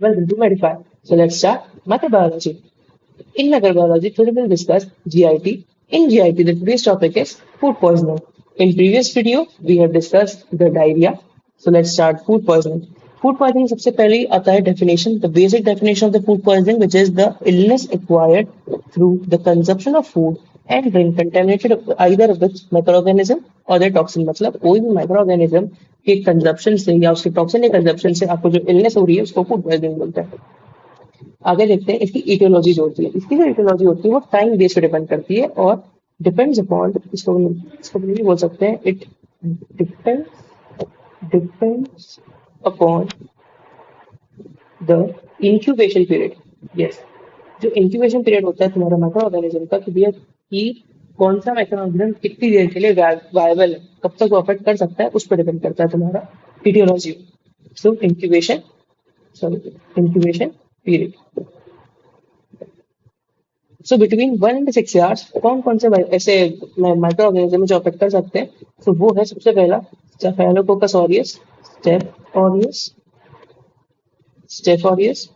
Welcome to Medify. So let's start microbiology. In microbiology, today we'll discuss GIT. In GIT, the today's topic is food poisoning. In previous video, we have discussed the diarrhea. So let's start food poisoning. Food poisoning सबसे पहले आता है definition, the basic definition of the food poisoning, which is the illness acquired through the consumption of food and drink contaminated either with microorganism or their toxin. मतलब कोई भी microorganism के consumption से या उसके टॉक्सिन के कंजप्शन से आपको जो इलनेस हो रही है उसको फूड पॉइजनिंग बोलते हैं। आगे देखते हैं इसकी इटियोलॉजी जो होती है। इसकी जो इटियोलॉजी होती है वो टाइम बेस्ड पे डिपेंड करती है और डिपेंड्स अपॉन इसको भी बोल सकते हैं it depends depends upon the incubation period. Yes, जो इंक्यूबेशन पीरियड होता है तुम्हारा माइक्रो ऑर्गेनिज्म का कि भैया कि कौन सा माइक्रो ऑर्गेनिज्म कितनी देर के लिए वायबल है, कब तक वो अफेक्ट कर सकता है, उस पर डिपेंड करता है तुम्हारा aetiology. So incubation incubation period. So between 1 and 6 hours कौन कौन से ऐसे माइक्रो ऑर्गेनिज्म जो अफेक्ट कर सकते हैं। तो वो है सबसे पहला स्टेफाइलोकोकस ऑरियस, स्टेफ ऑरियस,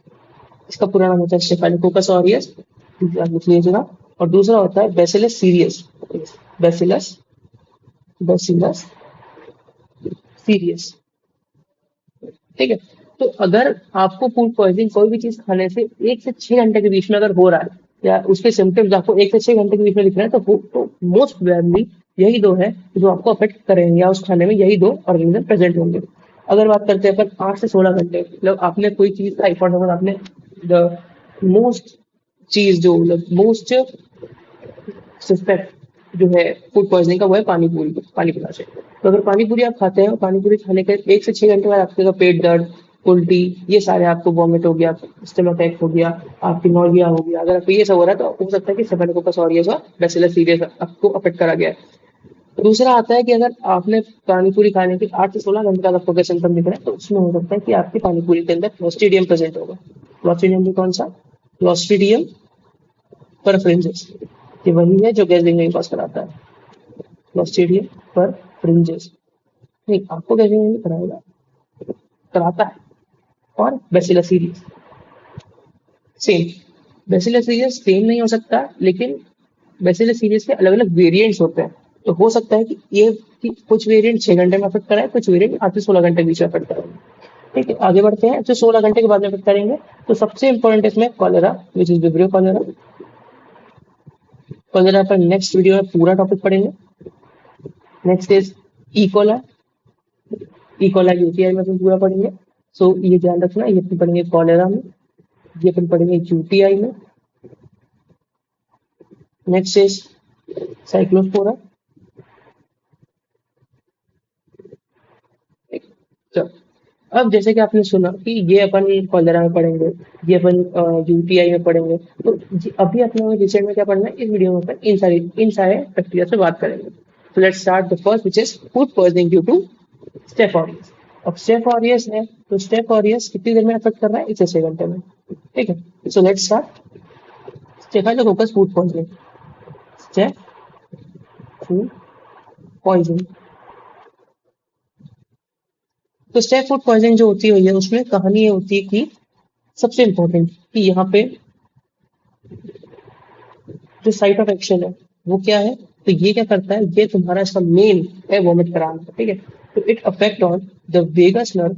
इसका पूरा नाम होता है स्टेफाइलोकोकस ऑरियस, आप लिख लीजिएगा। और दूसरा होता है bacillus serious, bacillus bacillus serious. ठीक है, तो अगर आपको फूड पॉइजनिंग कोई भी चीज खाने से 1 से 6 घंटे के बीच में अगर हो रहा है या उसके सिम्टम्स आपको 1 से 6 घंटे के बीच में दिख रहे हैं तो मोस्ट प्रोबेबली यही दो है जो आपको अफेक्ट करेंगे या उस खाने में यही दो ऑर्गेनिज्म प्रेजेंट होंगे। अगर बात करते हैं अपन 8 से 16 घंटे, मतलब आपने कोई चीज खाई, फॉर एग्जाम्पल आपने द मोस्ट चीज जो मतलब मोस्ट सस्पेक्ट जो है फूड पॉइजनिंग का वो है पानी पूरी, पानी पता से। तो अगर पानी पूरी आप खाते हैं और पानी पूरी खाने के 1 से 6 घंटे बाद आपके पेट दर्द, उल्टी, ये सारे आपको वॉमिट हो गया, स्टमक एक हो गया, आपकी नॉर्विया हो गया, अगर आपको ये सब हो रहा है तो हो सकता है कि स्टेफिलोकोकस ऑरियस और बैसिलस सीरियस आपको अफेक्ट करा गया है। दूसरा आता है कि अगर आपने पानी पूरी खाने के 8 से 16 घंटे बाद आपको अगर सिम्टम दिख रहे हैं तो उसमें हो सकता है कि आपकी पानी पूरी के अंदर क्लोस्ट्रीडियम प्रेजेंट होगा। क्लोस्ट्रीडियम भी कौन सा? क्लोस्ट्रीडियम परफ्रिंजेस, ये वही है जो गैसिंग कॉज कराता है। क्लोस्ट्रीडियम परफ्रिंजेस नहीं, आपको गैसिंग नहीं कराएगा, कराता है। और bacillus serious same, bacillus serious same नहीं हो सकता, लेकिन बैसिलस सीरियस के अलग अलग वेरिएंट्स होते हैं। तो हो सकता है कि ये कि कुछ वेरिएंट 6 घंटे में अफेक्ट कराए, कुछ वेरिएंट 8 से 16 घंटे के बीच में अफेक्ट करेंगे। ठीक है, आगे बढ़ते हैं। जो 16 घंटे के बाद में अफेक्ट करेंगे तो सबसे इंपॉर्टेंट इसमें cholera, which is vibrio cholera. Cholera पर नेक्स्ट वीडियो में पूरा टॉपिक पढ़ेंगे। नेक्स्ट इज इकोला, इकोला यूटीआई में अपन पूरा पढ़ेंगे। सो ये ध्यान रखना, ये अपन पढ़ेंगे कॉलेरा में, ये अपन पढ़ेंगे यूटीआई में। Next is Cyclospora. चलो, अब जैसे कि आपने सुना कि ये अपन कॉलेरा में पढ़ेंगे, ये अपन यूटीआई में पढ़ेंगे, तो अभी अपने रिसेंट में क्या पढ़ना है, इस वीडियो में अपन इन सारे बैक्टीरिया से बात करेंगे। तो let's start the first which is food poisoning due to staph aureus. अब स्टेफ ऑरियस है तो स्टेफ ऑरियस कितनी देर में अफेक्ट कर रहा है? 1 से 6 घंटे में। ठीक है, so let's start staphylococcus food poisoning. Staph food poisoning, तो स्टेप फूड पॉइजनिंग जो होती है उसमें कहानी ये होती है कि सबसे इंपॉर्टेंट कि यहाँ पे जो साइट ऑफ एक्शन है वो क्या है। तो ये क्या करता है, ये तुम्हारा इसका मेन है वॉमिट कराना। ठीक है, तो it affect on the vagus nerve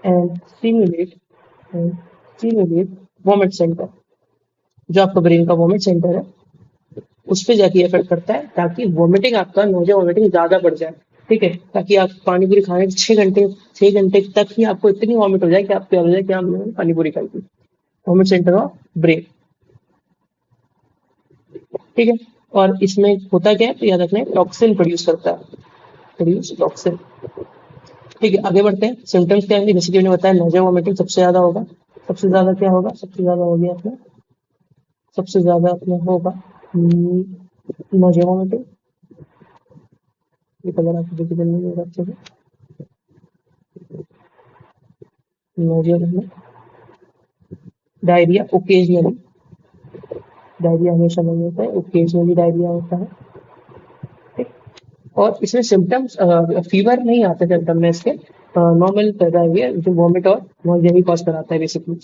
and stimulate vomit centre, जो आपका ब्रेन का वॉमिट सेंटर है उस पर जाके इफेक्ट करता है, ताकि वॉमिटिंग आपका नोजिया वॉमिटिंग ज्यादा बढ़ जाए। ठीक है, ताकि आप पानी पूरी खाने के 6 घंटे तक ही आपको इतनी वॉमिट हो जाए कि आपको हो जाए कि हमने पानी पूरी खाई थी। Vomit centre of brain. ठीक है, और इसमें होता क्या है तो याद रखना है, टॉक्सिन प्रोड्यूस करता है, प्रोड्यूस टॉक्सिन। ठीक है, आगे बढ़ते हैं। सिम्टम्स क्या होंगे, जैसे कि मैंने बताया नोजिया वॉमिटिंग सबसे ज्यादा होगा। सबसे ज्यादा क्या होगा, सबसे ज्यादा हो गया अपना, सबसे ज्यादा अपना होगा नोजिया वॉमिटिंग। ये कलर आपको विजिबल नहीं होगा अच्छे से, नोजिया करना। डायरिया ओकेजनली, डायरिया हमेशा नहीं होता है, ओकेजनली डायरिया होता है। ठीक, और इसमें सिम्टम्स फीवर नहीं आते सिम्टम में इसके, नॉर्मल डायरिया जो वॉमिट और यही कॉज कराता है बेसिकली।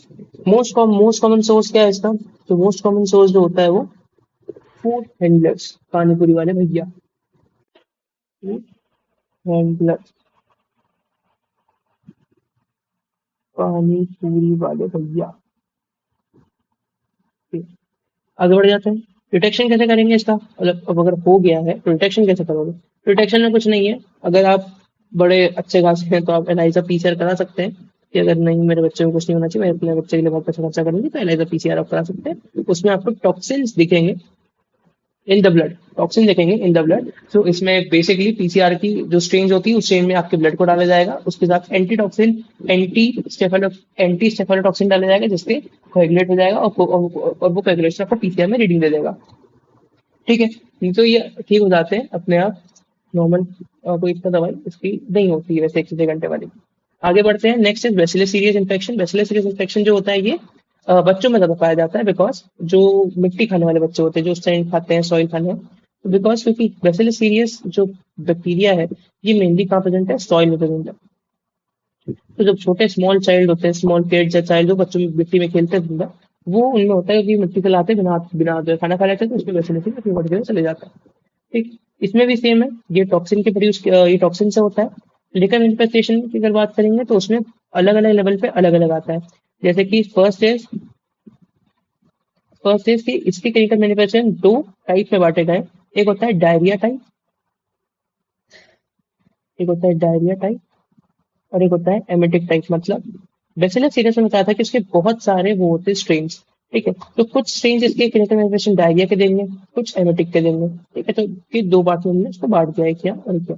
मोस्ट कॉमन सोर्स क्या है इसका? तो मोस्ट कॉमन सोर्स जो होता है वो फूड हैंडलर्स, पानी पूरी वाले भैया, फूड हैंडलर, पानी पूरी वाले भैया। आगे बढ़ जाते हैं। डिटेक्शन कैसे करेंगे इसका? मतलब अब अगर हो गया है तो डिटेक्शन कैसे करोगे? डिटेक्शन में कुछ नहीं है, अगर आप बड़े अच्छे खासे हैं तो आप एलाइजा पीसीआर करा सकते हैं, कि अगर नहीं मेरे बच्चे को कुछ नहीं होना चाहिए, मैं अपने बच्चे के लिए बहुत पैसा खर्चा करूंगी, तो एलाइजा पीसीआर आप करा सकते हैं। उसमें आपको टॉक्सिन्स दिखेंगे इन द ब्लड, टॉक्सिन देखेंगे इन द ब्लड। तो इसमें बेसिकली पीसीआर की जो स्ट्रेन होती है उस स्ट्रेन में आपके ब्लड को डाला जाएगा, उसके साथ एंटीटॉक्सिन, एंटी स्टेफेलोटॉक्सिन डाला जाएगा, जिससे कोएगुलेट हो जाएगा और वो कोएगुलेशन आपको पीसीआर में रीडिंग दे देगा। ठीक है, तो ये ठीक हो जाते हैं अपने आप, नॉर्मल कोई इतना दवाई इसकी नहीं होती है वैसे 1 से 6 घंटे वाली। आगे बढ़ते हैं। Next is bacillus serious infection. Bacillus serious infection जो होता है ये बच्चों में ज्यादा पाया जाता है, बिकॉज जो मिट्टी खाने वाले बच्चे होते हैं, जो सैंड खाते हैं, सॉइल खाने हैं, तो बिकॉज क्योंकि बैसिलस सीरियस जो बैक्टीरिया है ये मेनली कहाँ प्रेजेंट है? सॉइल में प्रेजेंट है। तो जब छोटे स्मॉल चाइल्ड होते हैं, स्मॉल किड्स या चाइल्ड जो बच्चों में मिट्टी में खेलते हैं जिंदा, वो उनमें होता है कि मिट्टी खिलाते बिना बिना जो है खाना खा लेते हैं, तो उसमें बैसिलस सीरियस बढ़ के चले जाता है। ठीक, इसमें भी सेम है, ये टॉक्सिन के प्रोड्यूस, ये टॉक्सिन से होता है। लिकर इन्फेस्टेशन की अगर बात करेंगे तो उसमें अलग अलग लेवल पे अलग अलग आता है। जैसे कि फर्स्ट इज कि इसके क्लिनिकल मैनिफेस्टेशन दो टाइप में बांटे गए। एक होता है डायरिया टाइप, एक होता है डायरिया टाइप और एक होता है एमेटिक टाइप। मतलब बैसिलस सीरियस में बताया था कि उसके बहुत सारे वो होते हैं स्ट्रेन्स। ठीक है, तो कुछ स्ट्रेन्स इसके क्लिनिकल मैनिफेस्टेशन डायरिया के देंगे, कुछ एमेटिक के देंगे। ठीक है, तो ये दो बात में हमने इसको बांट दिया है, क्या और क्या।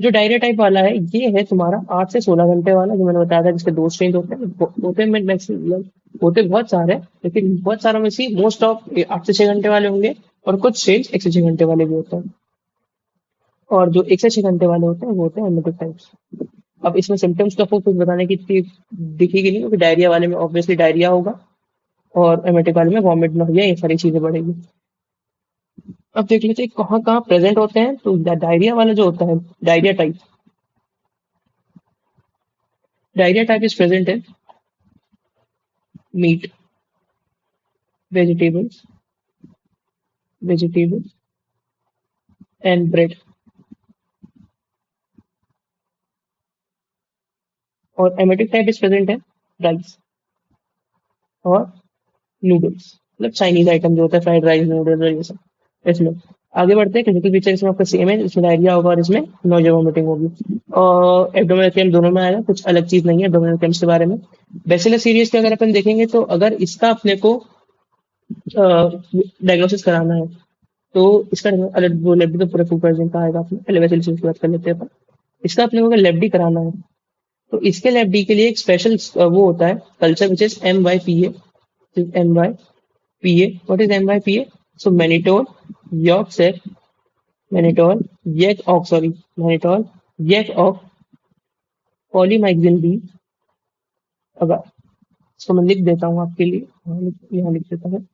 जो डायरिया टाइप वाला है ये है तुम्हारा 8 से 16 घंटे वाला, जो मैंने बताया था, जिसके दो स्ट्रेन होते हैं। मैक्सिमम होते बहुत सारे हैं, लेकिन बहुत सारों में से मोस्ट ऑफ 8 से 6 घंटे वाले होंगे, और कुछ स्ट्रेन 1 से 6 घंटे वाले भी होते हैं। और जो 1 से 6 घंटे वाले होते हैं वो होते हैं एमेटिक टाइप्स। अब इसमें सिम्टम्स का कुछ बताने की इतनी दिखेगी नहीं, क्योंकि डायरिया वाले में ऑब्वियसली डायरिया होगा और एमेटिक वाले में वॉमिट ना हो जाए, ये सारी चीजें बढ़ेगी। अब देख लेते हैं कहाँ कहाँ प्रेजेंट होते हैं। तो डायरिया वाला जो होता है, diarrhoea type is present in meat, vegetables, vegetables and bread। और एमेटिक टाइप इज प्रेजेंट है राइस और नूडल्स, मतलब चाइनीज आइटम जो होता है, फ्राइड राइस, नूडल्स और ये सब। इसमें आगे बढ़ते हैं। क्लिनिकल फीचर इसमें आपका सेम है, इसमें डायरिया होगा और इसमें नोजिया वोमिटिंग होगी। और एब्डोमिनल क्लेम दोनों में आएगा, कुछ अलग चीज नहीं है एब्डोमिनल क्लेम्स के बारे में। बैसिलस सीरियस के अगर अपन देखेंगे तो अगर इसका अपने को डायग्नोसिस कराना है तो इसका अलग वो लेब्डी तो पूरा फूड पॉइजनिंग का आएगा। अपने पहले बैसिलस की बात कर लेते हैं अपन। इसका अपने को अगर लेब्डी कराना है तो इसके लेब्डी के लिए एक स्पेशल वो होता है culture, which is MYPA। MYPA, what is MYPA? So mannitol yolk sac, mannitol yolk of polymyxin B. अगर इसको मैं लिख देता हूँ आपके लिए, यहाँ लिख देता हूँ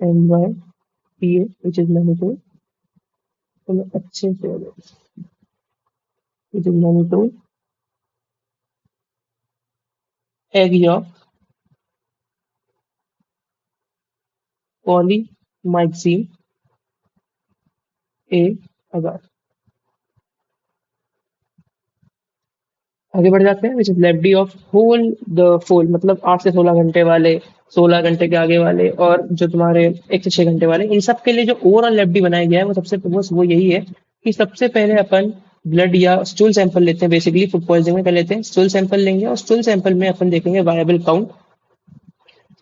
MYPA विच इज मैनिटोल। तो मैं अच्छे से which is mannitol egg yolk polymyxin agar. आगे बढ़ जाते हैं। विच इज लेब्डी ऑफ होल द फोल, मतलब 8 से 16 घंटे वाले, 16 घंटे के आगे वाले, और जो तुम्हारे 1 से 6 घंटे वाले, इन सब के लिए जो ओवरऑल लेब्डी बनाया गया है वो सबसे वो यही है कि सबसे पहले अपन ब्लड या स्टूल सैंपल लेते हैं। बेसिकली फूड पॉइजनिंग में कर लेते हैं, स्टूल सैंपल लेंगे और स्टूल सैंपल में अपन देखेंगे वायबल काउंट,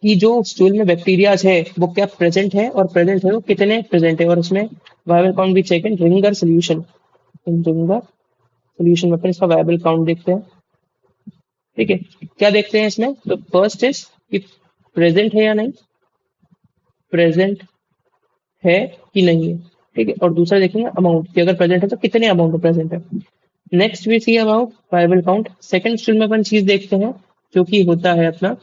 कि जो स्टूल में बैक्टीरियाज है वो क्या प्रेजेंट है, और प्रेजेंट है वो कितने प्रेजेंट है। और उसमें वायबल काउंट भी चेक इन रिंगर सोल्यूशन, में अपन इसका वायबल काउंट देखते हैं। ठीक है, क्या देखते हैं इसमें? तो फर्स्ट इज कि प्रेजेंट है या नहीं, प्रेजेंट है कि नहीं है। ठीक है, और दूसरा देखेंगे अमाउंट, कि अगर प्रेजेंट है तो कितने अमाउंट में प्रेजेंट है। Next we see about viable count. Second stool में अपन चीज देखते हैं जो कि होता है अपना,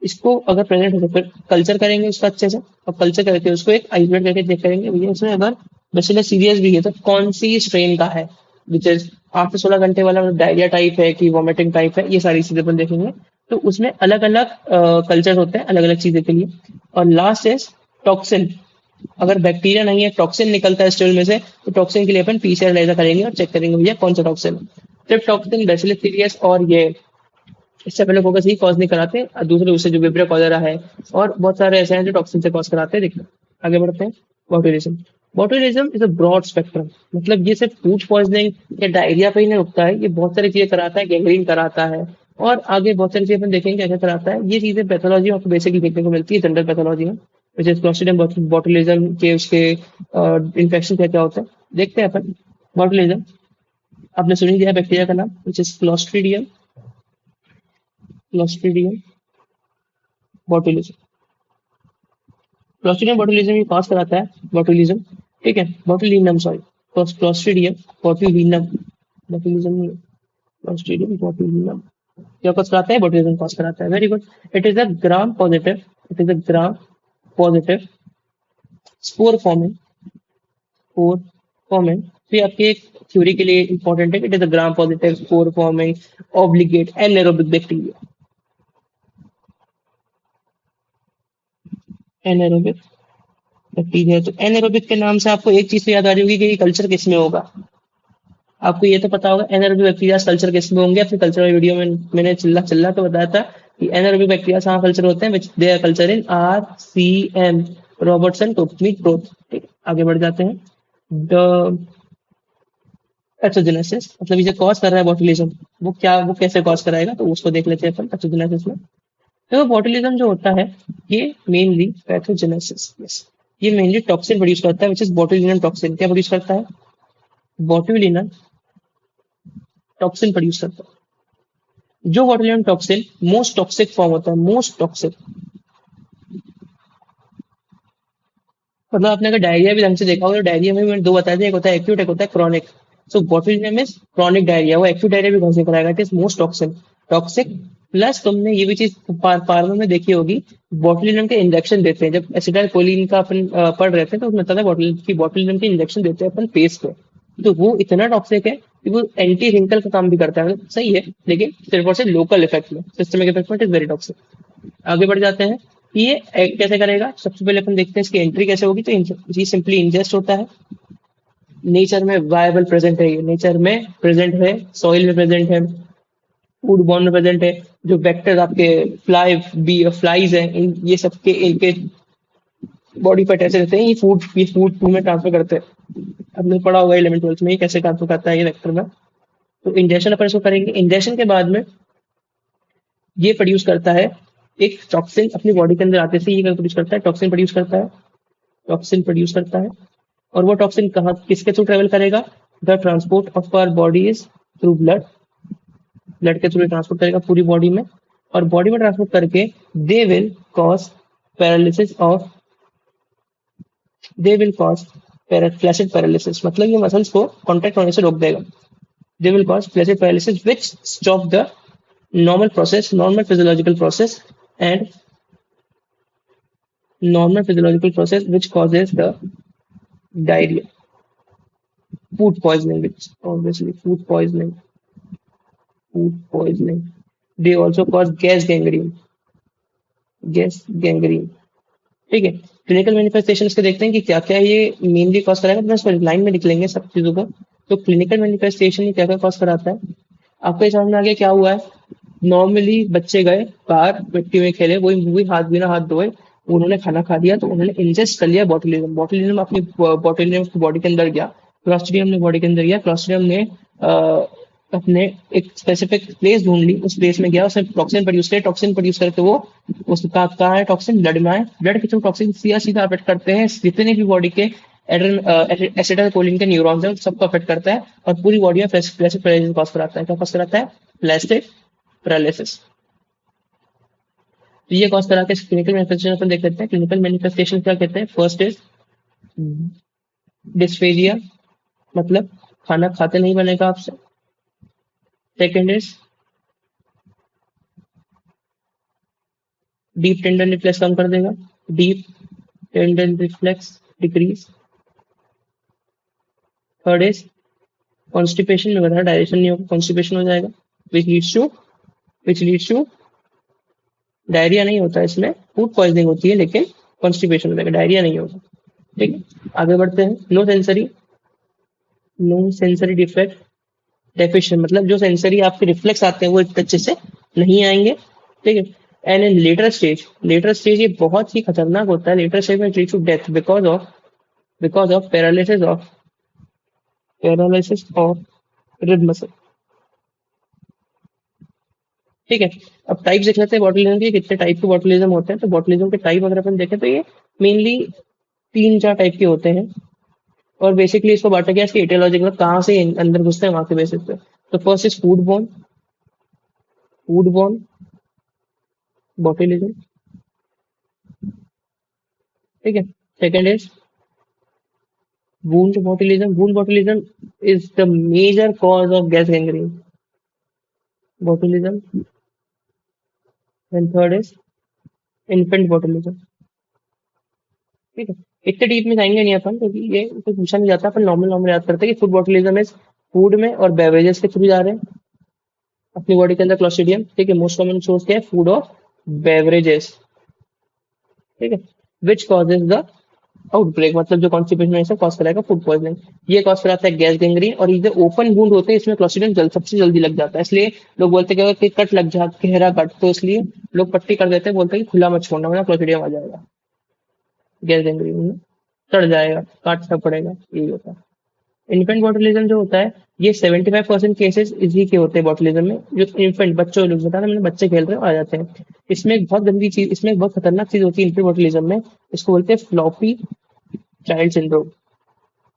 इसको अगर प्रेजेंट है तो फिर कल्चर करेंगे उसका अच्छे से, और कल्चर करके उसको एक आइसोलेट करके चेक करेंगे भैया इसमें अगर बैसिलस सीरियस भी है तो कौन सी स्ट्रेन का है, विच इज 8 से 16 घंटे वाला डायरिया टाइप है कि वॉमिटिंग टाइप है, ये सारी चीजें अपन देखेंगे। तो उसमें अलग अलग कल्चर होते हैं अलग अलग चीजें के लिए। और लास्ट इज टॉक्सिन। अगर बैक्टीरिया नहीं है, टॉक्सिन निकलता है स्टूल में से, तो टॉक्सिन के लिए अपन पीसीआर एनालाइजर करेंगे और चेक करेंगे भैया कौन सा टॉक्सिन है। सिर्फ टॉक्सिन, बैसिलस सीरियस और ये इससे पहले फोकस ही कॉज नहीं कराते, और दूसरे उससे जो विब्रियो कॉलेरा है और बहुत सारे ऐसे हैं जो टॉक्सिन से कॉज कराते हैं। देखिए आगे बढ़ते हैं। Botulism. Botulism is a broad spectrum, मतलब ये सिर्फ फूड पॉइजनिंग या डायरिया पे ही नहीं रुकता है, ये बहुत सारी चीजें कराता है, गैंग्रीन कराता है और आगे बहुत सारी चीजें अपन देखेंगे क्या क्या कराता है। ये चीजें पैथोलॉजी में आपको बेसिकली देखने को मिलती है, जनरल पैथोलॉजी में, विच इज क्लॉस्ट्रीडियम बॉटुलिज्म के उसके इन्फेक्शन क्या क्या होता है देखते हैं अपन। बॉटुलिज्म आपने सुन ही दिया बैक्टीरिया का नाम, which is Clostridium, Clostridium botulism. Clostridium botulism ये कॉज कराता है बॉटुलिज्म, ठीक है, botulinum sorry, Clostridium botulinum, botulism नहीं है, क्लॉस्ट्रीडियम बॉटुलिनम क्या कॉज कराता है, बॉटुलिज्म कॉज कराता है। Very good. It is a gram positive, it is a gram positive spore forming, spore forming. तो ये आपके एक थ्योरी के लिए इंपॉर्टेंट है, it is a gram positive spore forming obligate anaerobic bacteria, anaerobic bacteria. तो एनारोबिक के नाम से आपको एक चीज तो याद आ रही होगी कि ये कल्चर किस में होगा। आपको ये तो पता होगा एनारोबिक बैक्टीरिया कल्चर किस में होंगे, अपने कल्चर वीडियो में मैंने चिल्ला चिल्ला तो बताया था कि एनारोबिक बैक्टीरिया कहाँ कल्चर होते हैं, which they are culture in RCM, Robertson टोटमी ग्रोथ। ठीक है, आगे बढ़ जाते हैं। द पैथोजेनेसिस, मतलब ये कॉज कर रहा है बॉटुलिज्म, वो क्या, वो कैसे कॉज कराएगा, तो उसको देख लेते हैं अपन पैथोजेनेसिस में। तो बॉटुलिज्म जो होता है ये मेनली पैथोजेनेसिस, यस, ये मेनली टॉक्सिन प्रोड्यूस करता है, विच इज बॉटुलिनम टॉक्सिन। क्या प्रोड्यूस करता है, बॉटुलिनम टॉक्सिन प्रोड्यूस करता है। जो botulinum toxin most toxic form होता है, मोस्ट टॉक्सिक, मतलब आपने अगर डायरिया भी ढंग से देखा होगा तो डायरिया में भी मैंने दो बताया था, एक होता है एक्यूट, एक होता है chronic. So botulism is chronic diarrhoea, वो एक्यूट डायरिया भी कौन से कराएगा, it is most toxin, toxic. Plus तुमने ये भी चीज फार्मा में देखी होगी, बॉटुलिज्म के इंजेक्शन देते हैं जब एसिटाइल कोलिन का अपन पढ़ रहे थे, तो उसमें पता है बॉटुलिज्म के इंजेक्शन देते हैं अपन फेस पे। तो वो इतना टॉक्सिक है कि वो एंटी रिंकल का काम भी करता है, मतलब सही है, लेकिन सिर्फ और सिर्फ लोकल इफेक्ट में, सिस्टमिक इफेक्ट में इट इज वेरी टॉक्सिक। आगे बढ़ जाते हैं कि ये एक्ट कैसे करेगा। सबसे पहले अपन देखते हैं इसकी एंट्री कैसे होगी। तो ये सिंपली इंजेस्ट होता है, नेचर में वायबल प्रेजेंट है, ये नेचर में प्रेजेंट है, सॉइल में प्रेजेंट है, फूड बॉर्न में प्रेजेंट है। जो वेक्टर आपके फ्लाइज हैं, ये सबके इनके बॉडी पर अटैच रहते हैं, ये फूड में ट्रांसफर करते हैं। हमने पढ़ा होगा 11th 12th में ये कैसे ट्रांसफर करता है ये वेक्टर में। तो इंजेक्शन अपन इसको करेंगे, इंजेक्शन के बाद में ये प्रोड्यूस करता है एक टॉक्सिन, अपनी बॉडी के अंदर आते से ये प्रोड्यूस करता है, टॉक्सिन प्रोड्यूस करता है, टॉक्सिन प्रोड्यूस करता है। और वो टॉक्सिन कहाँ किसके थ्रू ट्रेवल करेगा, the transport of our body is through blood, blood के थ्रू ट्रांसपोर्ट करेगा पूरी बॉडी में, और बॉडी में ट्रांसपोर्ट करके they will cause paralysis of, they will cause flaccid paralysis, मतलब ये मसल्स को कॉन्ट्रैक्ट होने से रोक देगा। They will cause flaccid paralysis which stop the normal process, normal physiological process, and normal physiological process which causes the diarrhea, food poisoning, which obviously food poisoning. They also cause gas gangrene. ठीक है, clinical manifestation के देखते हैं कि क्या क्या ये mainly cause कराएगा, तो बस लाइन में लिख लेंगे सब चीजों को। तो क्लिनिकल मैनिफेस्टेशन क्या क्या कॉज कराता है, आपको ये समझ में आ गया क्या हुआ है। नॉर्मली बच्चे गए बाहर मिट्टी में खेले, वही वही हाथ बिना हाथ धोए, उन्होंने खाना खा लिया, तो उन्होंने इंजेस्ट कर लिया बॉटुलिज्म, बॉटुलिज्म अपनी बॉटुलिज्म की बॉडी के अंदर गया, क्लॉस्ट्रिडियम ने बॉडी के अंदर गया, क्लॉस्ट्रिडियम ने अपने एक स्पेसिफिक प्लेस ढूंढ ली, उस प्लेस में गया, उसने टॉक्सिन प्रोड्यूस किया, टॉक्सिन प्रोड्यूस करके वो उसका कहाँ है टॉक्सिन, ब्लड में है, ब्लड के थ्रू टॉक्सिन सीधा सीधा अफेक्ट करते हैं जितने भी बॉडी के एसिटाइल कोलिन के न्यूरॉन्स हैं, सबको अफेक्ट करता है और पूरी बॉडी में प्लास्टिक पैरालिसिस कॉज कराता है। क्या कॉज कराता है, प्लास्टिक पैरालिसिस। तो ये कॉज करा के क्लिनिकल मैनिफेस्टेशन अपन देख लेते हैं। क्लिनिकल मैनिफेस्टेशन क्या कहते हैं, फर्स्ट इज डिस्फेजिया, मतलब खाना खाते नहीं बनेगा आपसे। Second is deep tendon reflex कम कर देगा, deep tendon reflex decrease. Third is constipation में बताया, डायजेशन नहीं होगा, कॉन्स्टिपेशन हो जाएगा, विच लीड्स टू डायरिया नहीं होता है इसमें, फूड पॉइजनिंग होती है, लेकिन कॉन्स्टिपेशन हो जाएगा, डायरिया नहीं होगा। ठीक है, आगे बढ़ते हैं। नो सेंसरी डिफेक्ट डेफिशिएंट, मतलब जो सेंसरी आपके रिफ्लेक्स आते हैं वो इतने अच्छे से नहीं आएंगे। ठीक है, एंड इन लेटर स्टेज ये बहुत ही खतरनाक होता है। लेटर स्टेज में lead to death because of paralysis of rib muscle. ठीक है, अब टाइप्स देख लेते हैं बॉटुलिज्म के, कितने टाइप के बॉटुलिज्म होते हैं। तो बॉटुलिज्म के टाइप अगर अपन देखें तो ये मेनली 3-4 टाइप के होते हैं, और बेसिकली इसको बांटा गया इसके एटियोलॉजी, मतलब कहाँ से अंदर घुसते हैं वहां के बेसिस पे। तो first is food borne botulism. ठीक है, second is wound botulism is the major cause of gas gangrene botulism. And third is infant botulism. ठीक है, इतने डीप में जाएंगे नहीं अपन, क्योंकि ये कुछ पूछा नहीं जाता, अपन नॉर्मल नॉर्मल याद करते हैं कि फूड बॉटुलिज्म इज फूड में और बेवरेजेस के थ्रू जा रहे हैं अपनी बॉडी के अंदर क्लॉस्ट्रिडियम। ठीक है, मोस्ट कॉमन सोर्स क्या है, फूड और बेवरेजेस। ठीक है, विच कॉजेज द आउटब्रेक, मतलब जो कॉन्स्टिपेशन में से कॉज कराएगा फूड पॉइजनिंग, ये कॉज कराता है गैस गैंग्रीन। और ये जो ओपन वुंड होते हैं इसमें क्लॉस्ट्रिडियम सबसे जल्दी लग जाता है, इसलिए लोग बोलते हैं कि कट लग जा, गहरा कट, तो इसलिए लोग पट्टी कर देते हैं, बोलते हैं कि खुला मत छोड़ना वरना क्लॉस्ट्रिडियम आ जाएगा, गैस गैंग्रीन में चढ़ जाएगा, काटना पड़ेगा, यही होता है। इन्फेंट बॉटुलिज्म जो होता है ये 75% केसेस इसी के होते हैं बॉटुलिज्म में, जो इन्फेंट बच्चों, लोग बता रहे मैंने, बच्चे खेल रहे हो आ जाते हैं। इसमें एक बहुत खतरनाक चीज होती है इन्फेंट बॉटुलिज्म में, इसको बोलते हैं child syndrome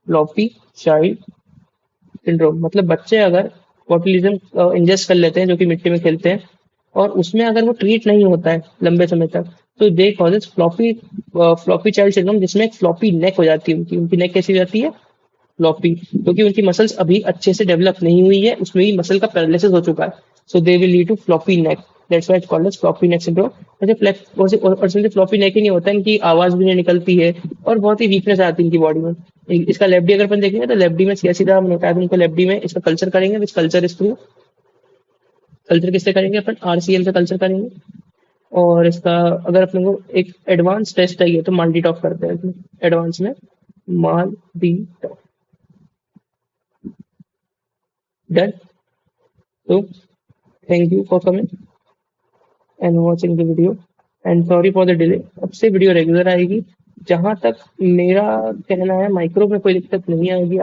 floppy child syndrome. मतलब बच्चे अगर बॉटुलिज्म इंजेस्ट कर लेते हैं, जो कि मिट्टी में खेलते हैं, और उसमें अगर वो ट्रीट नहीं होता है लंबे समय तक, तो दे कॉजेज फ्लॉपी चाइल्ड सिंड्रोम, जिसमें एक फ्लॉपी नेक हो जाती है। उनकी नेक कैसी हो जाती है, फ्लॉपी, क्योंकि उनकी मसल्स अभी अच्छे से डेवलप नहीं हुई है, उसमें भी मसल का पैरालिसिस हो चुका है, so they will lead to floppy neck, that's why it's called as floppy neck syndrome. और सिर्फ फ्लॉपी नेक ही नहीं होता, इनकी आवाज भी नहीं निकलती है, और बहुत ही वीकनेस आती है इनकी बॉडी में। इसका लेफ्ट डी अगर अपन देखेंगे तो लेफ्ट डी में सीधा मोटाइप, उनको लेफ्ट डी में इसका कल्चर करेंगे, विच कल्चर इज थ्रू, कल्चर किससे करेंगे अपन, आरसीएल से कल्चर करेंगे। और इसका अगर अपने को एक एडवांस टेस्ट चाहिए तो माल डी टॉप करते हैं इसमें, एडवांस में माल डी टॉप। डन, तो thank you for coming and watching the video, and sorry for the delay. अब से वीडियो रेगुलर आएगी। जहां तक मेरा कहना है, माइक्रो में कोई दिक्कत नहीं आएगी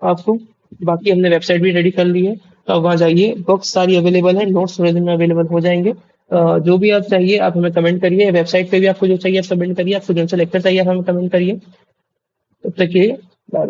आपको। बाकी हमने वेबसाइट भी रेडी कर ली है, तो आप वहाँ जाइए, बुक्स सारी अवेलेबल है, नोट्स थोड़े दिन में अवेलेबल हो जाएंगे। जो भी आप चाहिए आप हमें कमेंट करिए, वेबसाइट पे भी आपको जो चाहिए आप कमेंट करिए, आपको जो सा लेक्चर चाहिए आप हमें कमेंट करिए। तब तक के लिए बाय बाय।